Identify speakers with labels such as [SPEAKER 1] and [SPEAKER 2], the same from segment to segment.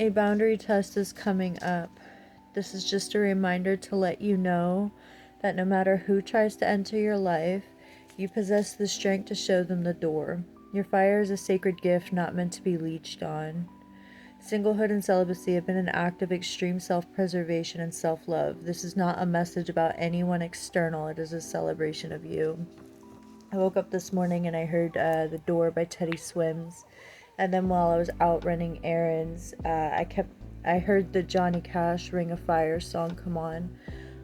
[SPEAKER 1] A boundary test is coming up. This is just a reminder to let you know that no matter who tries to enter your life, you possess the strength to show them the door. Your fire is a sacred gift not meant to be leeched on. Singlehood and celibacy have been an act of extreme self-preservation and self-love. This is not a message about anyone external. It is a celebration of you. I woke up this morning and I heard The Door by Teddy Swims. And then while I was out running errands, I heard the Johnny Cash Ring of Fire song come on.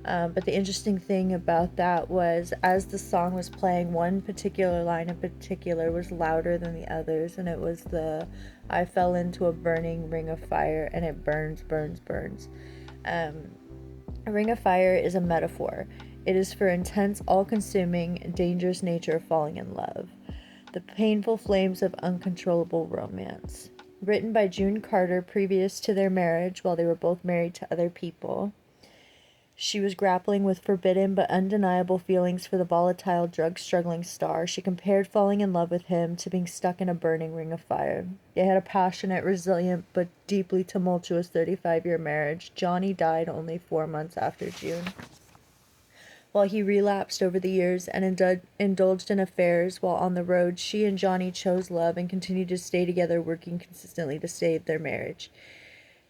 [SPEAKER 1] But the interesting thing about that was, as the song was playing, one particular line in particular was louder than the others, and it was the I fell into a burning ring of fire, and it burns, burns, burns. A ring of fire is a metaphor. It is for intense, all-consuming, dangerous nature of falling in love. The painful flames of uncontrollable romance. Written by June Carter previous to their marriage while they were both married to other people. She was grappling with forbidden but undeniable feelings for the volatile, drug-struggling star. She compared falling in love with him to being stuck in a burning ring of fire. They had a passionate, resilient, but deeply tumultuous 35-year marriage. Johnny died only 4 months after June. While he relapsed over the years and indulged in affairs while on the road, she and Johnny chose love and continued to stay together, working consistently to save their marriage.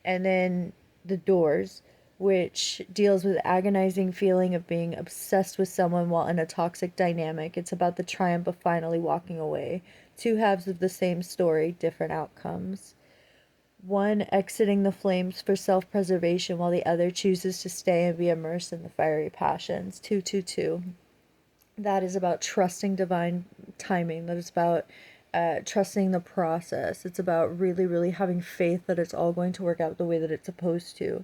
[SPEAKER 1] And then The Doors, which deals with the agonizing feeling of being obsessed with someone while in a toxic dynamic. It's about the triumph of finally walking away. Two halves of the same story, different outcomes. One exiting the flames for self-preservation while the other chooses to stay and be immersed in the fiery passions. 222. That is about trusting divine timing. That is about trusting the process. It's about really, really having faith that it's all going to work out the way that it's supposed to.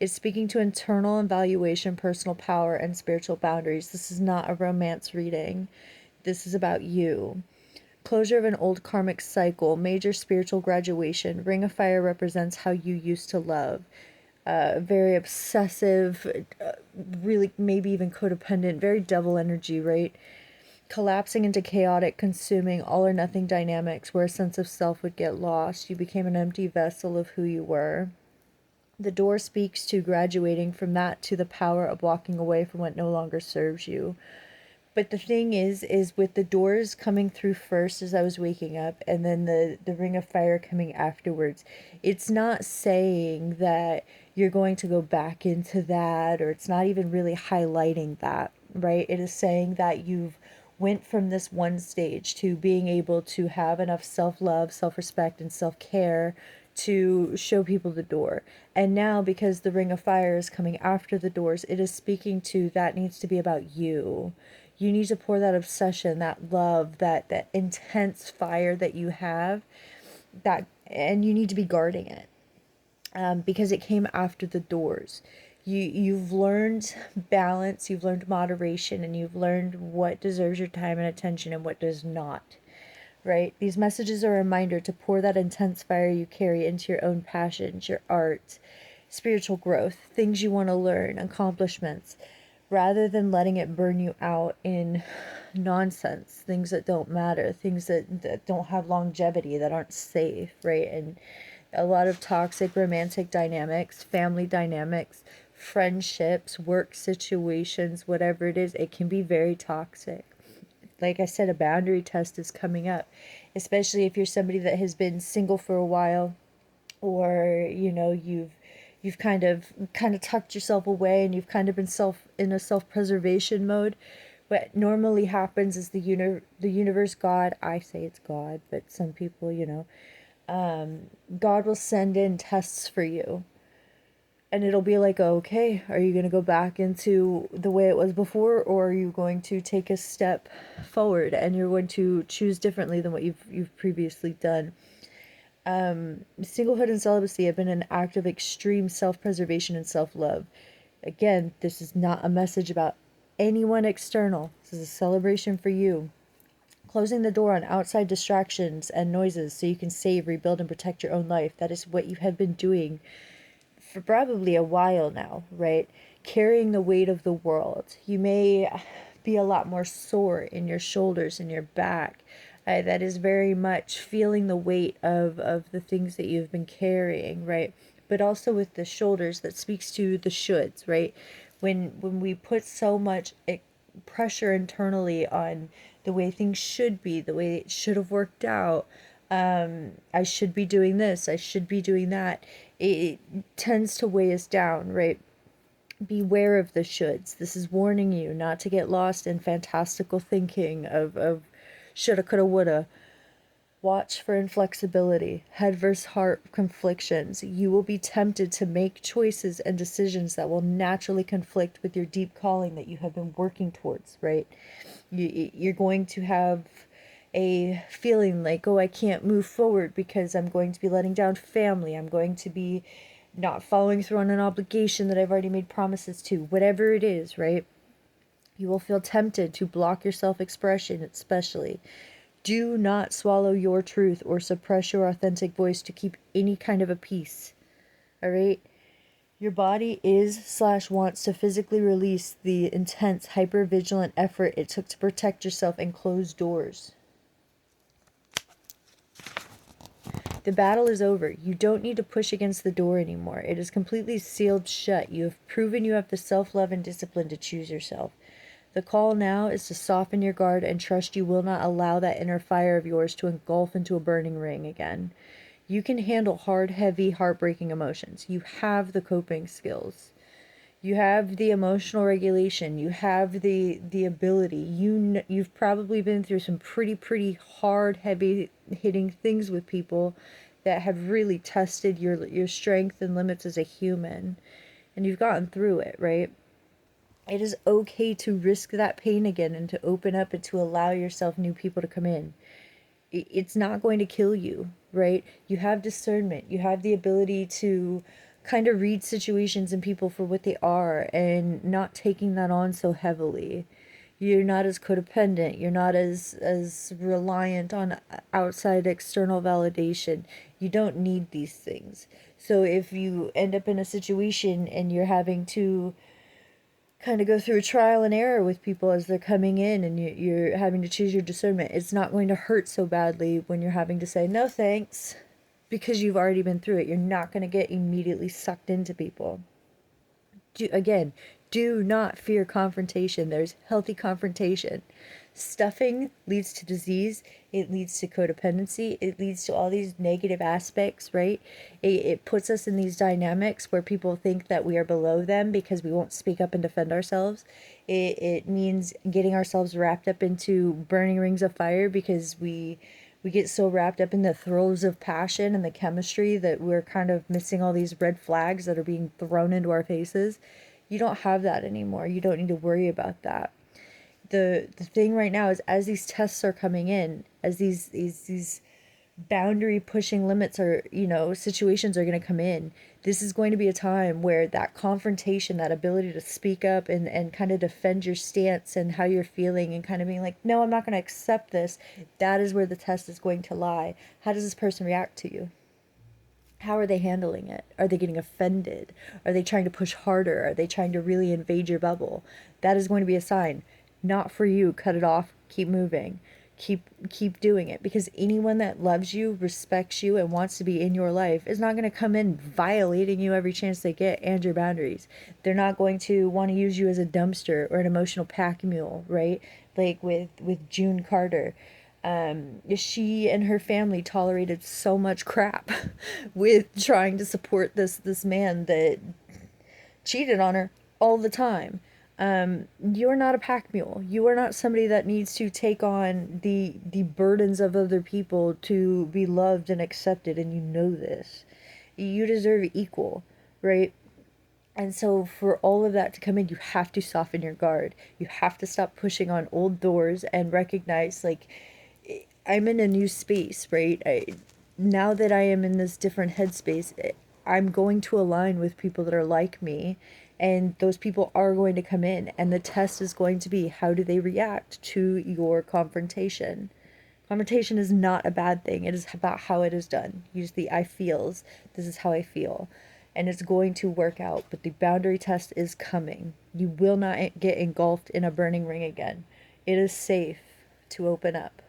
[SPEAKER 1] It's speaking to internal evaluation, personal power, and spiritual boundaries. This is not a romance reading. This is about you. Closure of an old karmic cycle, major spiritual graduation. Ring of Fire represents how you used to love. Very obsessive, really maybe even codependent, very devil energy, right? Collapsing into chaotic, consuming, all or nothing dynamics where a sense of self would get lost. You became an empty vessel of who you were. The Door speaks to graduating from that to the power of walking away from what no longer serves you. But the thing is with the doors coming through first as I was waking up, and then the ring of fire coming afterwards, it's not saying that you're going to go back into that, or it's not even really highlighting that, right? It is saying that you've went from this one stage to being able to have enough self-love, self-respect, and self-care to show people the door. And now, because the ring of fire is coming after the doors, it is speaking to that needs to be about you. You need to pour that obsession, that love, that intense fire that you have, and you need to be guarding it, because it came after the doors. You've learned balance, you've learned moderation, and you've learned what deserves your time and attention and what does not. Right? These messages are a reminder to pour that intense fire you carry into your own passions, your art, spiritual growth, things you want to learn, accomplishments, rather than letting it burn you out in nonsense, things that don't matter, things that don't have longevity, that aren't safe, right? And a lot of toxic romantic dynamics, family dynamics, friendships, work situations, whatever it is, it can be very toxic. Like I said, a boundary test is coming up, especially if you're somebody that has been single for a while, or you've kind of tucked yourself away, and you've kind of been in a self-preservation mode. What normally happens is the universe, God, I say it's God, but some people, God will send in tests for you. And it'll be like, okay, are you going to go back into the way it was before, or are you going to take a step forward and you're going to choose differently than what you've previously done? Singlehood and celibacy have been an act of extreme self-preservation and self-love. Again, this is not a message about anyone external. This is a celebration for you. Closing the door on outside distractions and noises so you can save, rebuild, and protect your own life. That is what you have been doing for probably a while now, right? Carrying the weight of the world. You may be a lot more sore in your shoulders and your back. That is very much feeling the weight of the things that you've been carrying, right? But also with the shoulders, that speaks to the shoulds, right? When we put so much pressure internally on the way things should be, the way it should have worked out, I should be doing this, I should be doing that, it tends to weigh us down, right? Beware of the shoulds. This is warning you not to get lost in fantastical thinking of shoulda, coulda, woulda. Watch for inflexibility, head versus heart conflictions. You will be tempted to make choices and decisions that will naturally conflict with your deep calling that you have been working towards, right? You're going to have a feeling like, oh, I can't move forward because I'm going to be letting down family. I'm going to be not following through on an obligation that I've already made promises to. Whatever it is, right? You will feel tempted to block your self-expression, especially. Do not swallow your truth or suppress your authentic voice to keep any kind of a peace. All right? Your body is/wants to physically release the intense, hyper-vigilant effort it took to protect yourself and close doors. The battle is over. You don't need to push against the door anymore. It is completely sealed shut. You have proven you have the self-love and discipline to choose yourself. The call now is to soften your guard and trust you will not allow that inner fire of yours to engulf into a burning ring again. You can handle hard, heavy, heartbreaking emotions. You have the coping skills. You have the emotional regulation. You have the ability. You've probably been through some pretty hard, heavy hitting things with people that have really tested your strength and limits as a human, and you've gotten through it, right? It is okay to risk that pain again and to open up and to allow yourself new people to come in. It's not going to kill you, right? You have discernment. You have the ability to kind of read situations and people for what they are and not taking that on so heavily. You're not as codependent. You're not as reliant on outside external validation. You don't need these things. So if you end up in a situation and you're having to kind of go through a trial and error with people as they're coming in and you're having to choose your discernment, it's not going to hurt so badly when you're having to say no thanks, because you've already been through it. You're not going to get immediately sucked into people. Do not fear confrontation. There's healthy confrontation. Stuffing leads to disease. It leads to codependency. It leads to all these negative aspects, right? It puts us in these dynamics where people think that we are below them because we won't speak up and defend ourselves. It means getting ourselves wrapped up into burning rings of fire because we get so wrapped up in the throes of passion and the chemistry that we're kind of missing all these red flags that are being thrown into our faces. You don't have that anymore. You don't need to worry about that. The thing right now is, as these tests are coming in, as these boundary pushing limits are, situations are going to come in, this is going to be a time where that confrontation, that ability to speak up and kind of defend your stance and how you're feeling and kind of being like, no, I'm not going to accept this. That is where the test is going to lie. How does this person react to you? How are they handling it? Are they getting offended? Are they trying to push harder? Are they trying to really invade your bubble? That is going to be a sign. Not for you. Cut it off. Keep moving. Keep doing it, because anyone that loves you, respects you, and wants to be in your life is not going to come in violating you every chance they get and your boundaries. They're not going to want to use you as a dumpster or an emotional pack mule, right? Like with June Carter. She and her family tolerated so much crap with trying to support this man that cheated on her all the time. You're not a pack mule. You are not somebody that needs to take on the burdens of other people to be loved and accepted, and you know this. You deserve equal, right? And so for all of that to come in, you have to soften your guard. You have to stop pushing on old doors and recognize, like, I'm in a new space, right? Now that I am in this different headspace, I'm going to align with people that are like me, and those people are going to come in, and the test is going to be, how do they react to your confrontation? Confrontation is not a bad thing. It is about how it is done. Use the I feels. This is how I feel. And it's going to work out, but the boundary test is coming. You will not get engulfed in a burning ring again. It is safe to open up.